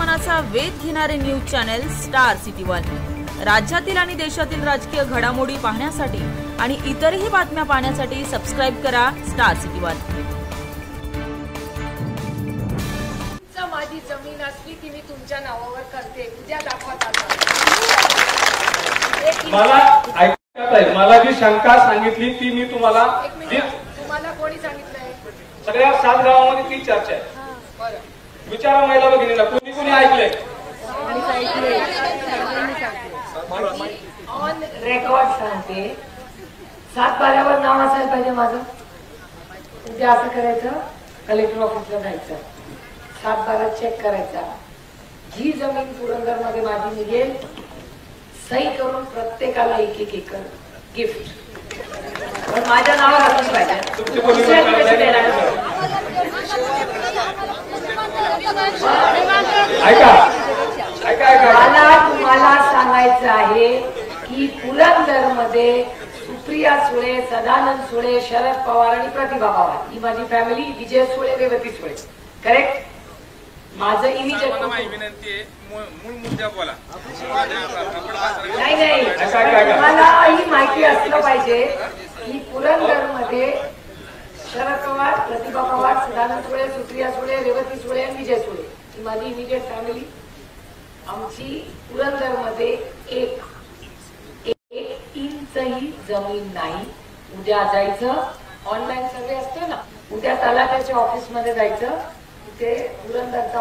मनाचा वेध घेणारे news channel star city one. राज्यातील आणि देशातील राजकीय घडामोडी पाहण्यासाठी आणि इतरही बातम्या पाहण्यासाठी सबस्क्राइब करा स्टार सिटी वन। माझी जमीन असली की मी तुमच्या नावावर करते, उद्या दाखवा। मला ऐकत आहे, मला जी शंका सांगितली ती मी तुम्हाला कोणी सांगितलंय? सगळ्या 7 गावांमध्ये ती चर्चा आहे। विचारा महिला भगिनीला, कोणी कोणी ऐकलंय? ऑन रेकॉर्ड सांगते, 7/12वर नाव असायला पाहिजे माझं। उद्या असं करायचं, कलेक्टर ऑफिसला जायचं, 7/12 चेक करायचा, जी जमीन पुरंदर मध्ये माझी निघेल सही करून प्रत्येकाला 1-1 एकर गिफ्ट पण माझ्या नावावर असलं पाहिजे। मला तुम्हाला सांगायचं आहे की पुरंदर मध्ये सुप्रिया सुळे, सदानंद सुळे, शरद पवार आणि प्रतिभा पवार ही माझी फॅमिली, विजय सुळे, रेवती सुळे, करेक्ट? माझं इमिजिएट विनंती आहे, मूळ मुद्दा बोला। नाही, मला ही माहिती असलं पाहिजे की पुरंदर मध्ये शरद पवार, प्रतिभा पवार, सदानंद सुळे, सुप्रिया सुळे, रेवती सुळे आणि विजय सुळे ही माझी इमिजिएट फॅमिली। आमची पुरंदर मध्ये एक इंचही जमीन नाही। उद्या जायचं, ऑनलाईन सर्वे असतो ना, उद्या तलाठ्याच्या ऑफिस मध्ये जायचं, तिथे पुरंदरचा